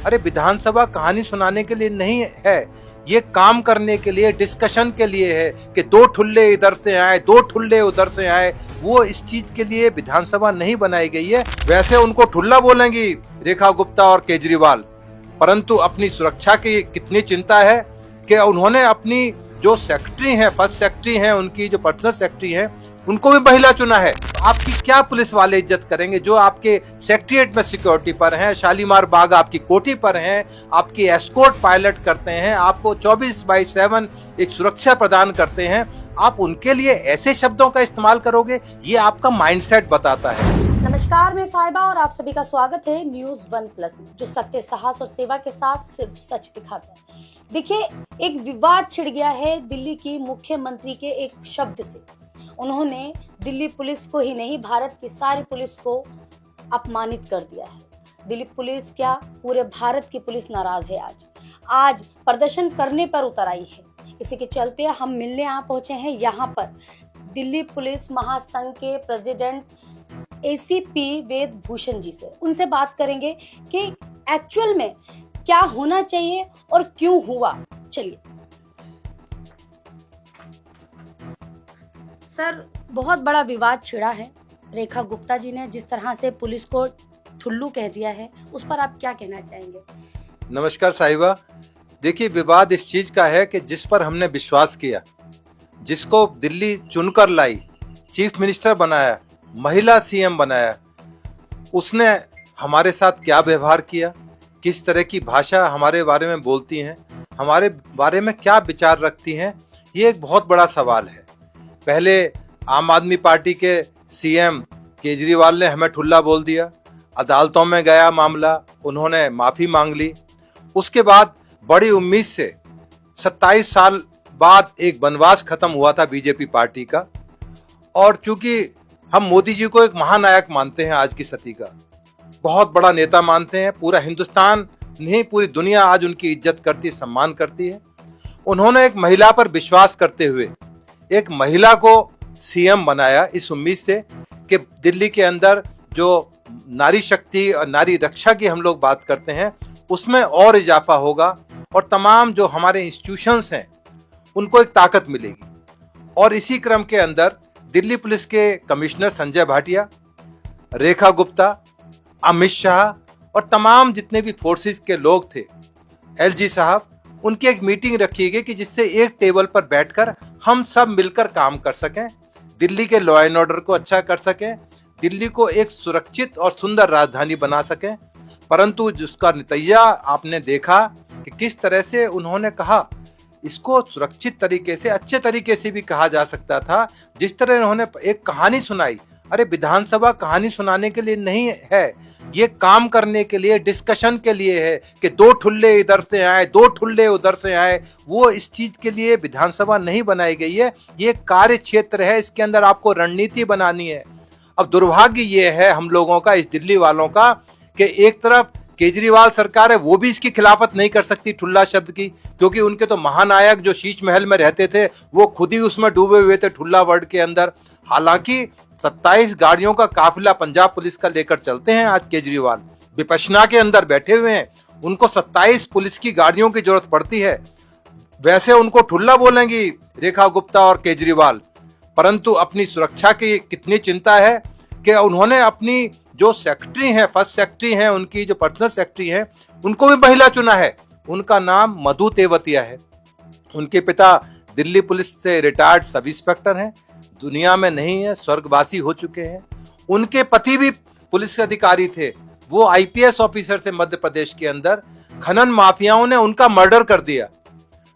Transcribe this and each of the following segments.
अरे विधानसभा कहानी सुनाने के लिए नहीं है, ये काम करने के लिए, डिस्कशन के लिए है कि दो ठुल्ले इधर से आए, दो ठुल्ले उधर से आए। वो इस चीज के लिए विधानसभा नहीं बनाई गई है। वैसे उनको ठुल्ला बोलेंगी रेखा गुप्ता और केजरीवाल, परंतु अपनी सुरक्षा की कितनी चिंता है कि उन्होंने अपनी जो सेक्रेटरी हैं, फर्स्ट सेक्रेटरी हैं, उनकी जो पर्सनल सेक्रेटरी हैं, उनको भी महिला चुना है। आपकी क्या पुलिस वाले इज्जत करेंगे जो आपके सेक्रेटरीट में सिक्योरिटी पर हैं, शालीमार बाग आपकी कोठी पर हैं, आपकी एस्कॉर्ट पायलट करते हैं, आपको 24/7 एक सुरक्षा प्रदान करते हैं। आप उनके लिए ऐसे शब्दों का इस्तेमाल करोगे, ये आपका माइंडसेट बताता है। नमस्कार, मैं साहिबा और आप सभी का स्वागत है न्यूज 1+ में, जो सत्य, साहस और सेवा के साथ सिर्फ सच दिखाता है। देखिए, एक विवाद छिड़ गया है दिल्ली की मुख्यमंत्री के एक शब्द से। उन्होंने दिल्ली पुलिस को ही नहीं, भारत की सारी पुलिस को अपमानित कर दिया है। दिल्ली पुलिस क्या, पूरे भारत की पुलिस नाराज है। आज प्रदर्शन करने पर उतर आई है। इसी के चलते हम मिलने पहुंचे हैं यहाँ पर दिल्ली पुलिस महासंघ के प्रेसिडेंट ACP वेद भूषण जी से। उनसे बात करेंगे कि एक्चुअल में क्या होना चाहिए और क्यों हुआ। चलिए सर, बहुत बड़ा विवाद छिड़ा है। रेखा गुप्ता जी ने जिस तरह से पुलिस को ठुल्लू कह दिया है, उस पर आप क्या कहना चाहेंगे? नमस्कार साहिबा, देखिए विवाद इस चीज का है कि जिस पर हमने विश्वास किया, जिसको दिल्ली चुनकर लाई, चीफ मिनिस्टर बनाया, महिला CM बनाया, उसने हमारे साथ क्या व्यवहार किया, किस तरह की भाषा हमारे बारे में बोलती हैं, हमारे बारे में क्या विचार रखती हैं, ये एक बहुत बड़ा सवाल है। पहले आम आदमी पार्टी के CM केजरीवाल ने हमें ठुल्ला बोल दिया, अदालतों में गया मामला, उन्होंने माफी मांग ली। उसके बाद बड़ी उम्मीद से 27 साल बाद एक वनवास खत्म हुआ था बीजेपी पार्टी का, और चूंकि हम मोदी जी को एक महानायक मानते हैं, आज की सदी का बहुत बड़ा नेता मानते हैं, पूरा हिंदुस्तान नहीं पूरी दुनिया आज उनकी इज्जत करती, सम्मान करती है। उन्होंने एक महिला पर विश्वास करते हुए एक महिला को CM बनाया, इस उम्मीद से कि दिल्ली के अंदर जो नारी शक्ति और नारी रक्षा की हम लोग बात करते हैं, उसमें और इजाफा होगा और तमाम जो हमारे इंस्टीट्यूशंस हैं उनको एक ताकत मिलेगी। और इसी क्रम के अंदर दिल्ली पुलिस के कमिश्नर संजय भाटिया, रेखा गुप्ता, अमित शाह और तमाम जितने भी फोर्सेस के लोग थे, LG साहब, उनकी एक मीटिंग रखी गई कि जिससे एक टेबल पर बैठकर हम सब मिलकर काम कर सकें, दिल्ली के लॉ एंड ऑर्डर को अच्छा कर सकें, दिल्ली को एक सुरक्षित और सुंदर राजधानी बना सकें। परंतु जिसका नतीजा आपने देखा कि किस तरह से उन्होंने कहा, इसको सुरक्षित तरीके से, अच्छे तरीके से भी कहा जा सकता था। जिस तरह उन्होंने एक कहानी सुनाई, अरे विधानसभा कहानी सुनाने के लिए नहीं है, ये काम करने के लिए, डिस्कशन के लिए है कि दो ठुल्ले इधर से आए, दो ठुल्ले उधर से आए। वो इस चीज के लिए विधानसभा नहीं बनाई गई है। ये कार्य क्षेत्र है, इसके अंदर आपको रणनीति बनानी है। अब दुर्भाग्य ये है हम लोगों का, इस दिल्ली वालों का, कि एक तरफ केजरीवाल सरकार है, वो भी इसकी खिलाफत नहीं कर सकती ठुल्ला शब्द की, क्योंकि उनके तो महानायक जो शीश महल में रहते थे वो खुद ही उसमें डूबे हुए थे ठुल्ला वर्ड के अंदर। हालांकि 27 गाड़ियों का काफिला पंजाब पुलिस का लेकर चलते हैं आज केजरीवाल, विपश्यना के अंदर बैठे हुए हैं, उनको 27 पुलिस की गाड़ियों की जरूरत पड़ती है। वैसे उनको ठुल्ला बोलेंगी रेखा गुप्ता और केजरीवाल, परंतु अपनी सुरक्षा की कितनी चिंता है कि उन्होंने अपनी जो सेक्रेटरी हैं, फर्स्ट सेक्रेटरी हैं, उनकी जो पर्सनल सेक्रेटरी हैं, उनको भी महिला चुना है। उनका नाम मधु तेवतिया है। उनके पिता दिल्ली पुलिस से रिटायर्ड सब इंस्पेक्टर हैं, दुनिया में नहीं है, स्वर्गवासी हो चुके हैं। उनके पति भी पुलिस अधिकारी थे, वो IPS ऑफिसर से मध्य प्रदेश के अंदर। खनन माफियाओं ने उनका मर्डर कर दिया।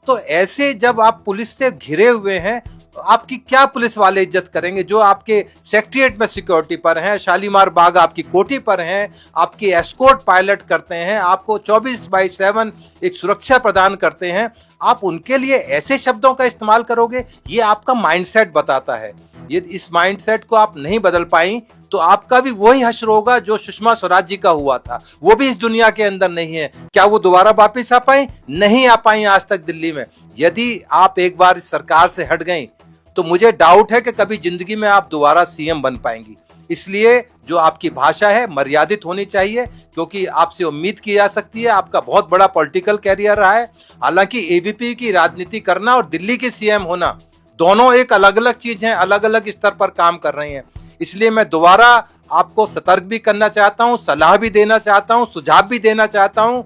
तो ऐसे जब आप पुलिस से घिरे हुए हैं, तो आपकी क्या पुलिस वाले इज्जत करेंगे जो आपके सेक्रेटरीट में सिक्योरिटी पर हैं, शालीमार बाग आपकी कोठी पर हैं, आपकी एस्कॉर्ट पायलट करते हैं, आपको 24/7 एक सुरक्षा प्रदान करते हैं। आप उनके लिए ऐसे शब्दों का इस्तेमाल करोगे, ये आपका माइंडसेट बताता है। ये इस माइंडसेट को आप नहीं बदल पाई तो आपका भी वही हश्र होगा जो सुषमा स्वराज जी का हुआ था। वो भी इस दुनिया के अंदर नहीं है। क्या वो दोबारा वापिस आ पाई? नहीं आ पाई आज तक दिल्ली में। यदि आप एक बार इस सरकार से हट गई तो मुझे डाउट है कि कभी जिंदगी में आप दोबारा CM बन पाएंगी। इसलिए जो आपकी भाषा है मर्यादित होनी चाहिए, क्योंकि आपसे उम्मीद की जा सकती है, आपका बहुत बड़ा पॉलिटिकल कैरियर रहा है। हालांकि एबीपी की राजनीति करना और दिल्ली के सीएम होना दोनों एक अलग अलग चीज हैं, अलग अलग स्तर पर काम कर रही हैं। इसलिए मैं दोबारा आपको सतर्क भी करना चाहता हूं, सलाह भी देना चाहता हूं, सुझाव भी देना चाहता हूं।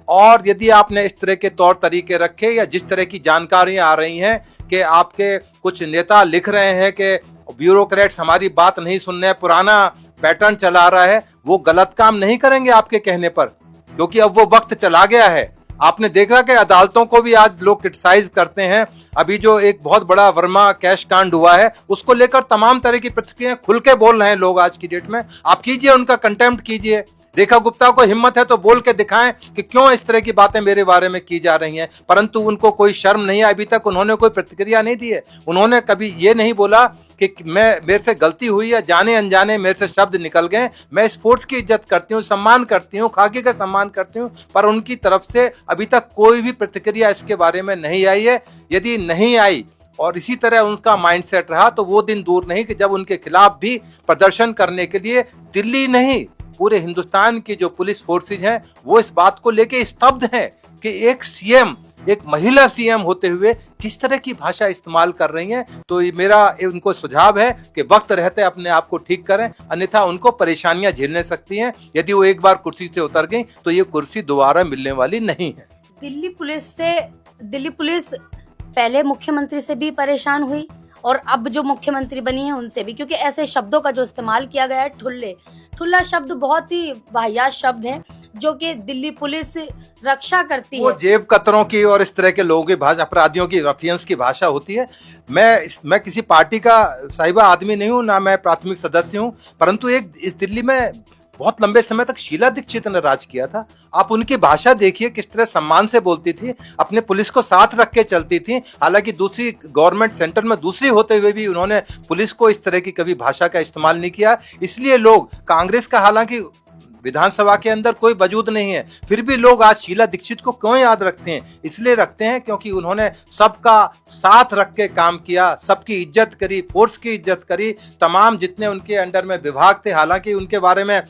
और यदि आपने इस तरह के तौर तरीके रखे या जिस तरह की जानकारियां आ रही हैं कि आपके कुछ नेता लिख रहे हैं कि ब्यूरोक्रेट्स हमारी बात नहीं सुन रहे, पुराना पैटर्न चला रहा है, वो गलत काम नहीं करेंगे आपके कहने पर, क्योंकि अब वो वक्त चला गया है। आपने देखा कि अदालतों को भी आज लोग क्रिटिसाइज करते हैं। अभी जो एक बहुत बड़ा वर्मा कैश कांड हुआ है, उसको लेकर तमाम तरह की प्रतिक्रियाएं खुल के बोल रहे हैं लोग आज की डेट में। आप कीजिए, उनका कंटेम्प्ट कीजिए। रेखा गुप्ता को हिम्मत है तो बोल के दिखाएं कि क्यों इस तरह की बातें मेरे बारे में की जा रही हैं, परंतु उनको कोई शर्म नहीं है। अभी तक उन्होंने कोई प्रतिक्रिया नहीं दी है। उन्होंने कभी ये नहीं बोला कि मेरे से गलती हुई या जाने अनजाने मेरे से शब्द निकल गए। मैं इस फोर्स की इज्जत करती हूँ, सम्मान करती हूँ, खाकी का सम्मान करती हूँ, पर उनकी तरफ से अभी तक कोई भी प्रतिक्रिया इसके बारे में नहीं आई है। यदि नहीं आई और इसी तरह उनका माइंडसेट रहा तो वो दिन दूर नहीं कि जब उनके खिलाफ भी प्रदर्शन करने के लिए दिल्ली नहीं पूरे हिंदुस्तान की जो पुलिस फोर्सेज हैं वो इस बात को लेके स्तब्ध हैं कि एक सीएम, एक महिला सीएम होते हुए किस तरह की भाषा इस्तेमाल कर रही हैं। तो ये मेरा उनको सुझाव है कि वक्त रहते अपने आप को ठीक करें, अन्यथा उनको परेशानियां झेलने सकती हैं। यदि वो एक बार कुर्सी से उतर गई तो ये कुर्सी दोबारा मिलने वाली नहीं है। दिल्ली पुलिस पहले मुख्यमंत्री से भी परेशान हुई और अब जो मुख्यमंत्री बनी है उनसे भी, क्योंकि ऐसे शब्दों का जो इस्तेमाल किया गया है, ठुल्ला शब्द बहुत ही वाहियात शब्द है जो कि दिल्ली पुलिस रक्षा करती है। वो जेब कतरों की और इस तरह के लोगों की भाषा, अपराधियों की, रफियंस की भाषा होती है। मैं किसी पार्टी का साहिबा आदमी नहीं हूं, ना मैं प्राथमिक सदस्य हूं, परंतु इस दिल्ली में बहुत लंबे समय तक शीला दीक्षित ने राज किया था। आप उनकी भाषा देखिए, किस तरह सम्मान से बोलती थी, अपने पुलिस को साथ रख के चलती थी। हालांकि दूसरी गवर्नमेंट सेंटर में दूसरी होते हुए भी उन्होंने पुलिस को इस तरह की कभी भाषा का इस्तेमाल नहीं किया। इसलिए लोग कांग्रेस का, हालांकि विधानसभा के अंदर कोई वजूद नहीं है, फिर भी लोग आज शीला दीक्षित को क्यों याद रखते हैं? इसलिए रखते हैं क्योंकि उन्होंने सबका साथ रख के काम किया, सबकी इज्जत करी, फोर्स की इज्जत करी, तमाम जितने उनके अंडर में विभाग थे। हालांकि उनके बारे में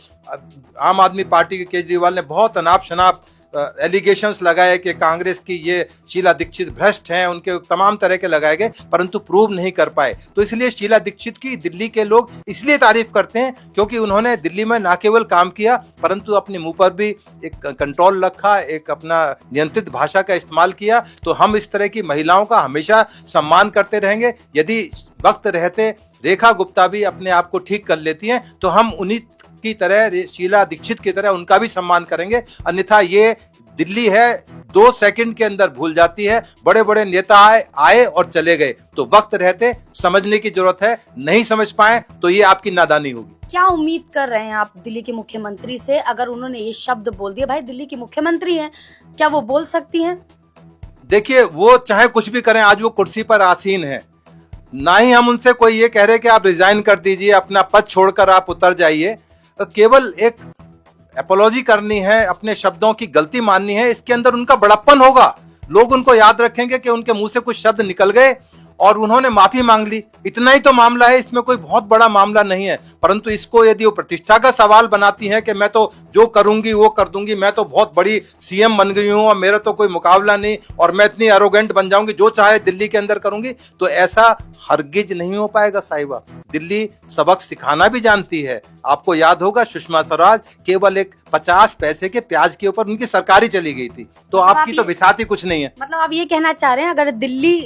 आम आदमी पार्टी के केजरीवाल ने बहुत अनाप शनाप एलिगेशंस लगाए कि कांग्रेस की ये शीला दीक्षित भ्रष्ट हैं, उनके तमाम तरह के लगाए गए, परंतु प्रूव नहीं कर पाए। तो इसलिए शीला दीक्षित की दिल्ली के लोग इसलिए तारीफ करते हैं क्योंकि उन्होंने दिल्ली में न केवल काम किया परंतु अपने मुंह पर भी एक कंट्रोल रखा, एक अपना नियंत्रित भाषा का इस्तेमाल किया। तो हम इस तरह की महिलाओं का हमेशा सम्मान करते रहेंगे। यदि वक्त रहते रेखा गुप्ता भी अपने आप को ठीक कर लेती हैं तो हम उन्हीं की तरह, शीला दीक्षित की तरह उनका भी सम्मान करेंगे। अन्यथा ये दिल्ली है 2 सेकंड के अंदर भूल जाती है। बड़े बड़े नेता आए और चले गए, तो वक्त रहते समझने की जरूरत है। नहीं समझ पाए तो ये आपकी नादानी होगी। क्या उम्मीद कर रहे हैं आप दिल्ली के मुख्यमंत्री से? अगर उन्होंने ये शब्द बोल दिए, भाई दिल्ली की मुख्यमंत्री हैं, क्या वो बोल सकती हैं? देखिए, वो चाहे कुछ भी करें, आज वो कुर्सी पर आसीन है। ना ही हम उनसे कोई ये कह रहे कि आप रिजाइन कर दीजिए, अपना पद छोड़कर आप उतर जाइए। केवल एक एपोलॉजी करनी है, अपने शब्दों की गलती माननी है, इसके अंदर उनका बड़प्पन होगा। लोग उनको याद रखेंगे कि उनके मुंह से कुछ शब्द निकल गए और उन्होंने माफी मांग ली, इतना ही तो मामला है, इसमें कोई बहुत बड़ा मामला नहीं है। परंतु इसको यदि वो प्रतिष्ठा का सवाल बनाती हैं कि मैं तो जो करूंगी वो कर दूंगी, मैं तो बहुत बड़ी सीएम बन गई हूं और मेरा तो कोई मुकाबला नहीं और मैं इतनी एरोगेंट बन जाऊंगी, जो चाहे दिल्ली के अंदर करूंगी, तो ऐसा हरगिज नहीं हो पाएगा साहिबा। दिल्ली सबक सिखाना भी जानती है। आपको याद होगा सुषमा स्वराज केवल एक 50 पैसे के प्याज के ऊपर उनकी सरकारी चली गई थी, तो आपकी तो बिसात ही कुछ नहीं है। मतलब आप ये कहना चाह रहे हैं अगर दिल्ली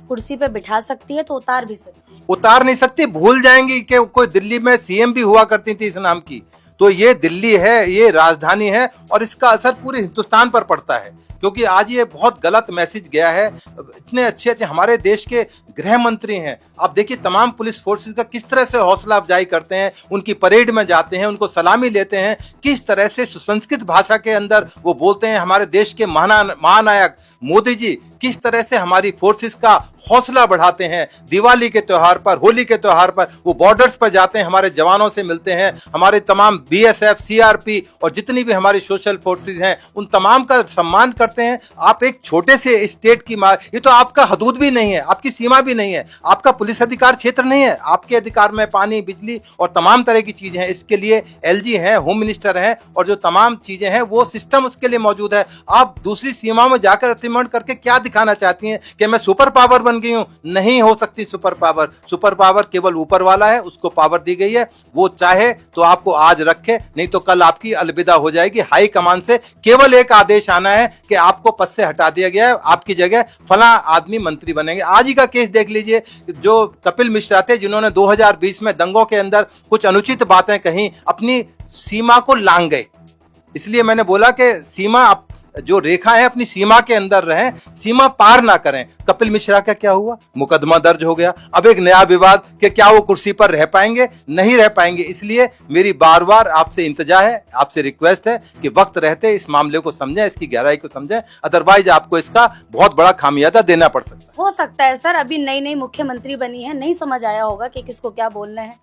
कुर्सी पे बिठा सकती है तो उतार भी सकती है? उतार नहीं सकती, भूल जाएंगी कि कोई दिल्ली में सीएम भी हुआ करती थी इस नाम की। तो ये दिल्ली है, ये राजधानी है और इसका असर पूरे हिंदुस्तान पर पड़ता है, क्योंकि आज ये बहुत गलत मैसेज गया है। इतने अच्छे हमारे देश के गृह मंत्री हैं, आप देखिए तमाम पुलिस फोर्सेस का किस तरह से हौसला अफजाई करते हैं, उनकी परेड में जाते हैं, उनको सलामी लेते हैं, किस तरह से सुसंस्कृत भाषा के अंदर वो बोलते हैं। हमारे देश के महानायक मोदी जी किस तरह से हमारी फोर्सेस का हौसला बढ़ाते हैं। दिवाली के त्योहार पर, होली के त्योहार पर वो बॉर्डर्स पर जाते हैं, हमारे जवानों से मिलते हैं, हमारे तमाम बीएसएफ, सीआरपी और जितनी भी हमारी सोशल फोर्सेस हैं उन तमाम का सम्मान करते हैं। आप एक छोटे से स्टेट की ये तो आपका हदूद भी नहीं है, आपकी सीमा भी नहीं है। आपका पुलिस अधिकार क्षेत्र नहीं है, आपके अधिकार में पानी, बिजली और तमाम तरह की चीजें हैं। इसके लिए एलजी है, होम मिनिस्टर है, और जो तमाम चीजें हैं वो सिस्टम उसके लिए मौजूद है। आप दूसरी सीमाओं में जाकर अतिक्रमण करके क्या दिखाना चाहती हैं कि मैं सुपर पावर बन गई हूं? नहीं हो सकती सुपर पावर। सुपर पावर केवल ऊपर वाला है, उसको पावर दी गई है। वो चाहे तो आपको आज रखे, नहीं तो कल आपकी अलविदा हो जाएगी। हाई कमान से केवल एक आदेश आना है कि आपको पद से हटा दिया गया है, आपकी जगह फला आदमी मंत्री बनेंगे। आज ही का केस देख लीजिए, जो कपिल मिश्रा थे जिन्होंने 2020 में दंगों के अंदर कुछ अनुचित बातें कही, अपनी सीमा को लांघ गए। इसलिए मैंने बोला कि सीमा जो रेखा है अपनी सीमा के अंदर रहें, सीमा पार ना करें। कपिल मिश्रा का क्या हुआ? मुकदमा दर्ज हो गया। अब एक नया विवाद कि क्या वो कुर्सी पर रह पाएंगे? नहीं रह पाएंगे। इसलिए मेरी बार बार आपसे इंतजा है, आपसे रिक्वेस्ट है कि वक्त रहते इस मामले को समझें, इसकी गहराई को समझें, अदरवाइज आपको इसका बहुत बड़ा खामियाजा देना पड़ सकता है। हो सकता है सर, अभी नई नई मुख्यमंत्री बनी है, नहीं समझ आया होगा कि किसको क्या बोलना है।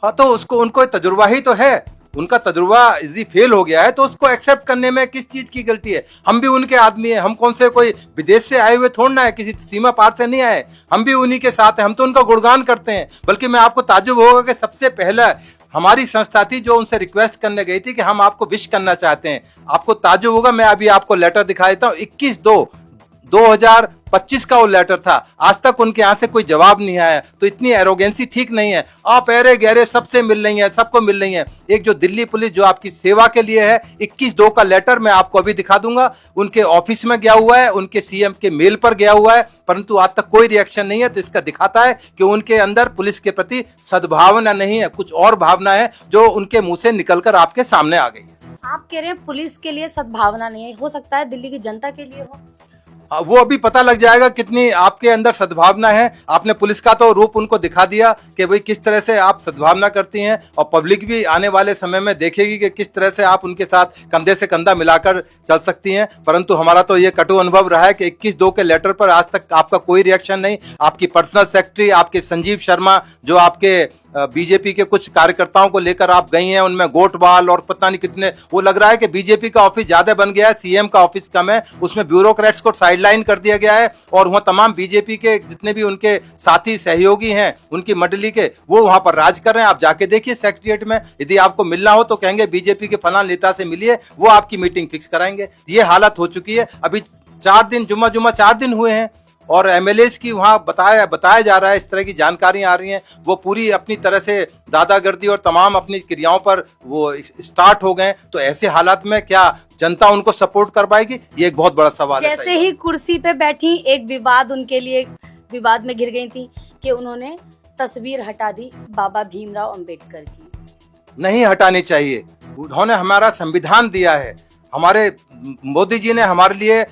हाँ, तो उसको उनको तजुर्बा ही तो है, उनका तजुर्बा यदि फेल हो गया है तो उसको एक्सेप्ट करने में किस चीज की गलती है? हम भी उनके आदमी हैं, हम कौन से कोई विदेश से आए हुए थोड़ा ना है, किसी सीमा पार से नहीं आए, हम भी उन्हीं के साथ हैं, हम तो उनका गुणगान करते हैं। बल्कि मैं आपको ताज्जुब होगा कि सबसे पहला हमारी संस्था थी जो उनसे रिक्वेस्ट करने गई थी कि हम आपको विश करना चाहते हैं। आपको ताज्जुब होगा, मैं अभी आपको लेटर दिखा देता हूँ, 21/2/2025 का वो लेटर था। आज तक उनके यहाँ से कोई जवाब नहीं आया। तो इतनी एरोगेंसी ठीक नहीं है। आप अरे गहरे सबसे मिल रही हैं, सबको मिल रही हैं। एक जो दिल्ली पुलिस जो आपकी सेवा के लिए है, 21/2 का लेटर मैं आपको अभी दिखा दूंगा, उनके ऑफिस में गया हुआ है, उनके सीएम के मेल पर गया हुआ है, परंतु आज तक कोई रिएक्शन नहीं है। तो इसका दिखाता है कि उनके अंदर पुलिस के प्रति सद्भावना नहीं है, कुछ और भावना है जो उनके मुंह से निकलकर आपके सामने आ गई है। आप कह रहे हैं पुलिस के लिए सद्भावना नहीं है, हो सकता है दिल्ली की जनता के लिए हो। वो अभी पता लग जाएगा कितनी आपके अंदर सद्भावना है। आपने पुलिस का तो रूप उनको दिखा दिया कि भाई किस तरह से आप सद्भावना करती हैं, और पब्लिक भी आने वाले समय में देखेगी कि किस तरह से आप उनके साथ कंधे से कंधा मिलाकर चल सकती हैं। परंतु हमारा तो ये कटु अनुभव रहा है कि 21/2 के लेटर पर आज तक आपका कोई रिएक्शन नहीं। आपकी पर्सनल सेक्रेटरी, आपके संजीव शर्मा, जो आपके बीजेपी के कुछ कार्यकर्ताओं को लेकर आप गई हैं, उनमें गोटबाल और पता नहीं कितने, वो लग रहा है कि बीजेपी का ऑफिस ज्यादा बन गया है, सीएम का ऑफिस कम है। उसमें ब्यूरोक्रेट्स को साइडलाइन कर दिया गया है, और वहां तमाम बीजेपी के जितने भी उनके साथी सहयोगी हैं, उनकी मंडली के, वो वहां पर राज कर रहे हैं। आप जाके देखिए सेक्रेटरिएट में, यदि आपको मिलना हो तो कहेंगे बीजेपी के फलां नेता से मिलिए, वो आपकी मीटिंग फिक्स कराएंगे। ये हालत हो चुकी है। अभी 4 दिन जुम्मा 4 दिन हुए हैं, और एमएलएस की वहां बताया जा रहा है, इस तरह की जानकारियां आ रही हैं, वो पूरी अपनी तरह से दादागिर्दी और तमाम अपनी क्रियाओं पर वो स्टार्ट हो गए। तो ऐसे हालात में क्या जनता उनको सपोर्ट कर पाएगी? ये एक बहुत बड़ा सवाल है। जैसे ही कुर्सी पे बैठी, एक विवाद उनके लिए विवाद में घिर गई थी कि उन्होंने तस्वीर हटा दी बाबा भीमराव अंबेडकर की। नहीं हटानी चाहिए। उन्होंने हमारा संविधान दिया है, हमारे मोदी जी ने हमारे लिए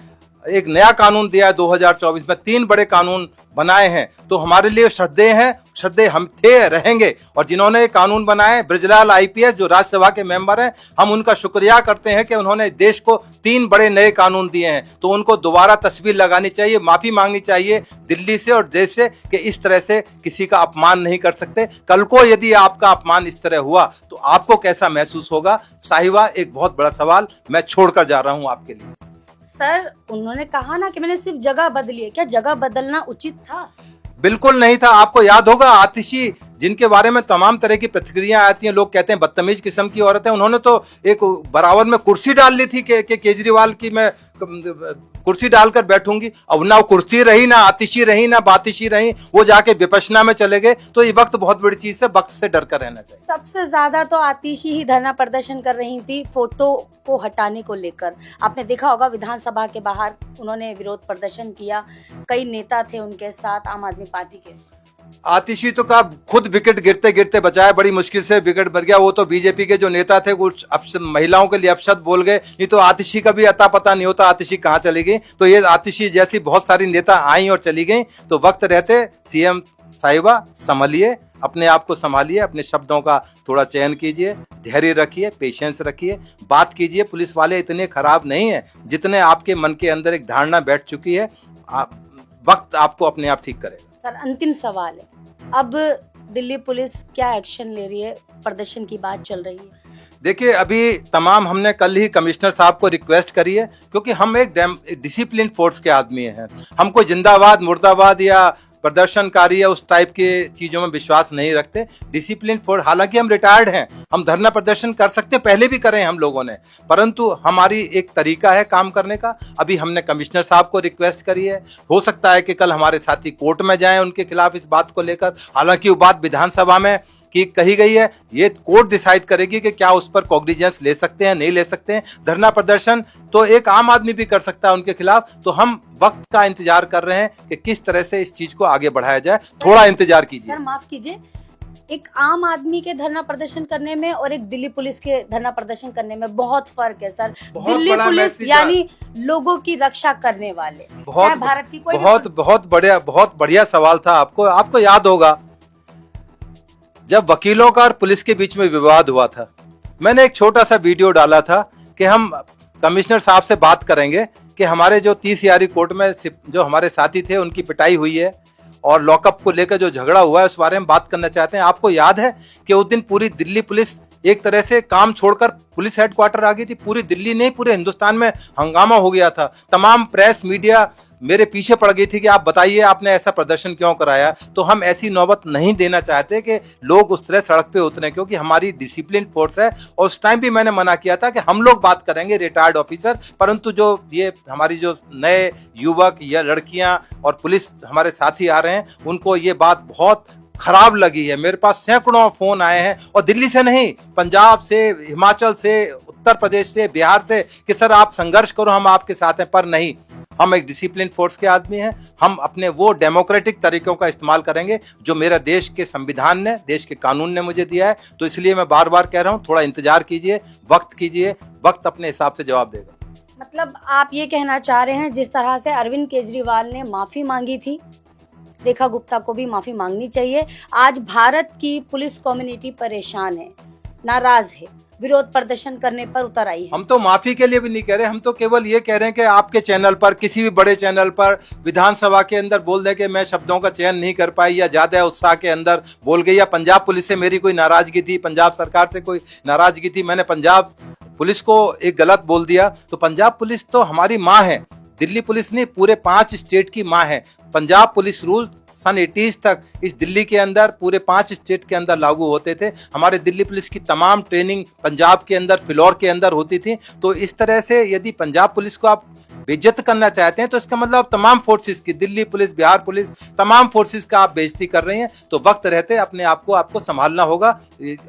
एक नया कानून दिया है 2024 में, 3 बड़े कानून बनाए हैं। तो हमारे लिए श्रद्धेय हैं, श्रद्धेय हम थे, रहेंगे। और जिन्होंने ये कानून बनाए, ब्रजलाल आईपीएस जो राज्यसभा के मेंबर हैं, हम उनका शुक्रिया करते हैं कि उन्होंने देश को 3 बड़े नए कानून दिए हैं। तो उनको दोबारा तस्वीर लगानी चाहिए, माफी मांगनी चाहिए दिल्ली से और देश से कि इस तरह से किसी का अपमान नहीं कर सकते। कल को यदि आपका अपमान इस तरह हुआ तो आपको कैसा महसूस होगा? साहिबा, एक बहुत बड़ा सवाल मैं छोड़कर जा रहा हूं आपके लिए। सर, उन्होंने कहा ना कि मैंने सिर्फ जगह बदली है, क्या जगह बदलना उचित था? बिल्कुल नहीं था। आपको याद होगा आतिशी, जिनके बारे में तमाम तरह की प्रतिक्रिया आती हैं, लोग कहते हैं बदतमीज किस्म की औरत है, उन्होंने तो एक बराबर में कुर्सी डाल ली थी कि केजरीवाल की मैं कुर्सी डालकर बैठूंगी। अब ना कुर्सी रही, ना आतिशी रही, ना बातिशी रही, वो जाके विपश्यना में चले गए। तो ये वक्त बहुत बड़ी चीज है, वक्त से डर कर रहना चाहिए। सबसे ज्यादा तो आतिशी ही धरना प्रदर्शन कर रही थी फोटो को हटाने को लेकर। आपने देखा होगा विधानसभा के बाहर उन्होंने विरोध प्रदर्शन किया, कई नेता थे उनके साथ आम आदमी पार्टी के। आतिशी तो का खुद विकेट गिरते गिरते बचाया, बड़ी मुश्किल से विकेट बच गया। वो तो बीजेपी के जो नेता थे कुछ महिलाओं के लिए अपशब्द बोल गए, नहीं तो आतिशी का भी अता पता नहीं होता आतिशी कहाँ चली गई। तो ये आतिशी जैसी बहुत सारी नेता आई और चली गई। तो वक्त रहते सीएम साहिबा संभलिए, अपने आप को संभालिए, अपने शब्दों का थोड़ा चयन कीजिए, धैर्य रखिए, पेशेंस रखिए, बात कीजिए। पुलिस वाले इतने खराब नहीं है जितने आपके मन के अंदर एक धारणा बैठ चुकी है। वक्त आपको अपने आप ठीक करेगा। सर, अंतिम सवाल है, अब दिल्ली पुलिस क्या एक्शन ले रही है? प्रदर्शन की बात चल रही है। देखिए, अभी तमाम हमने कल ही कमिश्नर साहब को रिक्वेस्ट करी है, क्योंकि हम एक डिसिप्लिन फोर्स के आदमी हैं। हम कोई जिंदाबाद मुर्दाबाद या प्रदर्शनकारी या उस टाइप के चीजों में विश्वास नहीं रखते। डिसिप्लिन फोर्स, हालांकि हम रिटायर्ड हैं, हम धरना प्रदर्शन कर सकते हैं, पहले भी करे हैं हम लोगों ने, परंतु हमारी एक तरीका है काम करने का। अभी हमने कमिश्नर साहब को रिक्वेस्ट करी है, हो सकता है कि कल हमारे साथी कोर्ट में जाएं उनके खिलाफ इस बात को लेकर। हालांकि वो बात विधानसभा में की कही गई है, ये कोर्ट डिसाइड करेगी कि क्या उस पर कॉग्निजेंस ले सकते हैं, नहीं ले सकते हैं। धरना प्रदर्शन तो एक आम आदमी भी कर सकता है उनके खिलाफ। तो हम वक्त का इंतजार कर रहे हैं कि किस तरह से इस चीज को आगे बढ़ाया जाए। थोड़ा इंतजार कीजिए। सर माफ कीजिए, एक आम आदमी के धरना प्रदर्शन करने में और एक दिल्ली पुलिस के धरना प्रदर्शन करने में बहुत फर्क है सर। दिल्ली पुलिस यानी लोगों की रक्षा करने वाले, बहुत भारत की कोई बहुत बढ़िया सवाल था। आपको याद होगा जब वकीलों का और पुलिस के बीच में विवाद हुआ था, मैंने एक छोटा सा वीडियो डाला था कि हम कमिश्नर साहब से बात करेंगे कि हमारे जो 30 यारी कोर्ट में जो हमारे साथी थे उनकी पिटाई हुई है और लॉकअप को लेकर जो झगड़ा हुआ है उस बारे में बात करना चाहते हैं। आपको याद है कि उस दिन पूरी दिल्ली पुलिस एक तरह से काम छोड़कर पुलिस हेडक्वार्टर आ गई थी। पूरी दिल्ली नहीं, पूरे हिंदुस्तान में हंगामा हो गया था। तमाम प्रेस मीडिया मेरे पीछे पड़ गई थी कि आप बताइए आपने ऐसा प्रदर्शन क्यों कराया। तो हम ऐसी नौबत नहीं देना चाहते कि लोग उस तरह सड़क पे उतरे, क्योंकि हमारी डिसिप्लिन फोर्स है। और उस टाइम भी मैंने मना किया था कि हम लोग बात करेंगे रिटायर्ड ऑफिसर, परंतु जो ये हमारी जो नए युवक या लड़कियां और पुलिस हमारे साथी आ रहे हैं उनको ये बात बहुत खराब लगी है। मेरे पास सैकड़ों फोन आए हैं, और दिल्ली से नहीं, पंजाब से, हिमाचल से, उत्तर प्रदेश से, बिहार से, कि सर आप संघर्ष करो, हम आपके साथ हैं। पर नहीं, हम एक डिसिप्लिन फोर्स के आदमी हैं। हम अपने वो डेमोक्रेटिक तरीकों का इस्तेमाल करेंगे जो मेरा देश के संविधान ने, देश के कानून ने मुझे दिया है। तो इसलिए मैं बार बार कह रहा हूं, थोड़ा इंतजार कीजिए, वक्त कीजिए, वक्त अपने हिसाब से जवाब देगा। मतलब आप ये कहना चाह रहे हैं जिस तरह से अरविंद केजरीवाल ने माफी मांगी थी, रेखा गुप्ता को भी माफी मांगनी चाहिए। आज भारत की पुलिस कम्युनिटी परेशान है, नाराज है, विरोध प्रदर्शन करने पर उतर आई है। हम तो माफी के लिए भी नहीं कह रहे, हम तो केवल ये कह रहे हैं कि आपके चैनल पर, किसी भी बड़े चैनल पर विधानसभा के अंदर बोल दे कि मैं शब्दों का चयन नहीं कर पाई, या ज्यादा उत्साह के अंदर बोल गई, या पंजाब पुलिस से मेरी कोई नाराजगी थी, पंजाब सरकार से कोई नाराजगी थी, मैंने पंजाब पुलिस को एक गलत बोल दिया। तो पंजाब पुलिस तो हमारी माँ है, दिल्ली पुलिस नहीं, पूरे 5 स्टेट की माँ है। पंजाब पुलिस रूल सन 80s तक इस दिल्ली के अंदर पूरे 5 स्टेट के अंदर लागू होते थे। हमारे दिल्ली पुलिस की तमाम ट्रेनिंग पंजाब के अंदर, फिलौर के अंदर होती थी। तो इस तरह से यदि पंजाब पुलिस को आप बेइज्जत करना चाहते हैं तो इसका मतलब आप तमाम फोर्सेस की, दिल्ली पुलिस, बिहार पुलिस, तमाम फोर्सेस का आप बेइज्जती कर रहे हैं। तो वक्त रहते अपने आप को आपको संभालना होगा।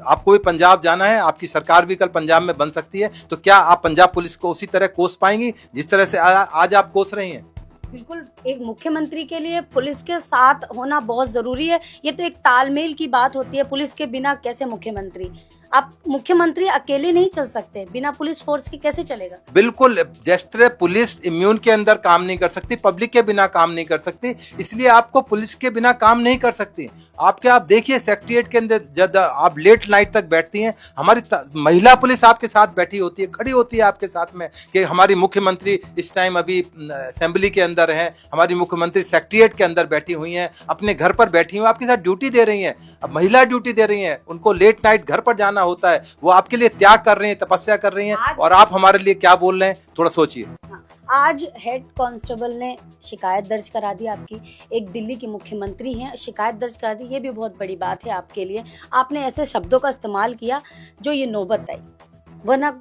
आपको भी पंजाब जाना है, आपकी सरकार भी कल पंजाब में बन सकती है। तो क्या आप पंजाब पुलिस को उसी तरह कोस पाएंगी जिस तरह से आज आप कोस रही हैं? बिल्कुल, एक मुख्यमंत्री के लिए पुलिस के साथ होना बहुत जरूरी है। ये तो एक तालमेल की बात होती है, पुलिस के बिना कैसे मुख्यमंत्री, आप मुख्यमंत्री अकेले नहीं चल सकते, बिना पुलिस फोर्स के कैसे चलेगा? बिल्कुल, जिस तरह पुलिस इम्यून के अंदर काम नहीं कर सकती, पब्लिक के बिना काम नहीं कर सकती, इसलिए आपको पुलिस के बिना काम नहीं कर सकती। आप देखिए सेक्रेटेरिएट के अंदर जब आप लेट नाइट तक बैठती हैं, हमारी महिला पुलिस आपके साथ बैठी होती है, खड़ी होती है आपके साथ में, कि हमारी मुख्यमंत्री इस टाइम अभी असेंबली के अंदर हैं, हमारी मुख्यमंत्री सेक्रेटेरिएट के अंदर बैठी हुई हैं, अपने घर पर बैठी हुई, आपके साथ ड्यूटी दे रही हैं। अब महिला ड्यूटी दे रही हैं, उनको लेट नाइट घर पर जाना होता है, वो आपके लिए त्याग कर रही हैं, तपस्या कर रही हैं, और आप हमारे लिए क्या बोल रहे हैं, थोड़ा सोचिए। आज हेड कांस्टेबल ने शिकायत दर्ज करा दी आपकी, एक दिल्ली की मुख्यमंत्री हैं, शिकायत दर्ज करा दी, ये भी बहुत बड़ी बात है आपके लिए। आपने ऐसे शब्दों का इस्तेमाल किया जो ये नौबत आई, वरना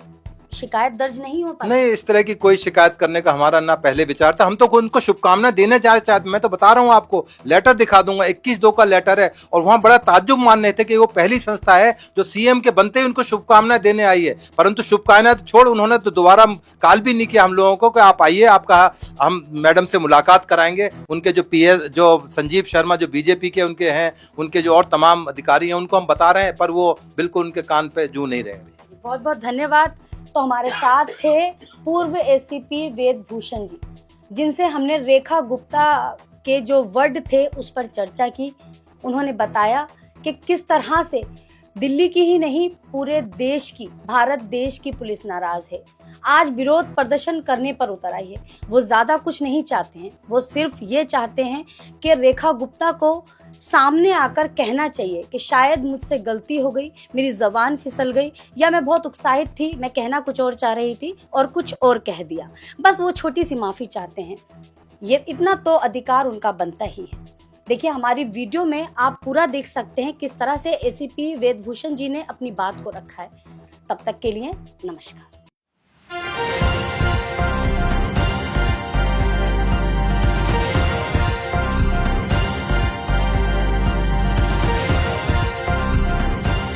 शिकायत दर्ज नहीं हो पाती। नहीं, इस तरह की कोई शिकायत करने का हमारा ना पहले विचार था। हम तो उनको शुभकामना देने जा चाहते। मैं तो बता रहा हूँ आपको, लेटर दिखा दूंगा, 21/2 का लेटर है, और वहां बड़ा ताज्जुब मान रहे थे कि वो पहली संस्था है जो सीएम के बनते ही उनको शुभकामनाएं देने आई है। परंतु शुभकामनाएं तो छोड़, उन्होंने तो दोबारा कॉल भी नहीं किया हम लोगों को कि आप आइए, आपका हम मैडम से मुलाकात कराएंगे। उनके जो पीएस, जो संजीव शर्मा, जो बीजेपी के उनके हैं, उनके जो और तमाम अधिकारी हैं, उनको हम बता रहे हैं, पर वो बिल्कुल उनके कान पे जू नहीं रहे। बहुत बहुत धन्यवाद। तो हमारे साथ थे पूर्व एसीपी वेद भूषण जी, जिनसे हमने रेखा गुप्ता के जो वर्ड थे उस पर चर्चा की। उन्होंने बताया कि किस तरह से दिल्ली की ही नहीं, पूरे देश की, भारत देश की पुलिस नाराज है, आज विरोध प्रदर्शन करने पर उतर आई है। वो ज्यादा कुछ नहीं चाहते हैं, वो सिर्फ ये चाहते हैं कि रेखा गुप्ता को सामने आकर कहना चाहिए कि शायद मुझसे गलती हो गई, मेरी जबान फिसल गई, या मैं बहुत उत्साहित थी, मैं कहना कुछ और चाह रही थी और कुछ और कह दिया। बस वो छोटी सी माफी चाहते हैं, ये इतना तो अधिकार उनका बनता ही है। देखिए हमारी वीडियो में आप पूरा देख सकते हैं किस तरह से एसीपी वेदभूषण जी ने अपनी बात को रखा है। तब तक के लिए नमस्कार।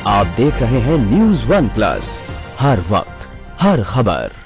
आप देख रहे हैं न्यूज़ वन प्लस, हर वक्त हर खबर।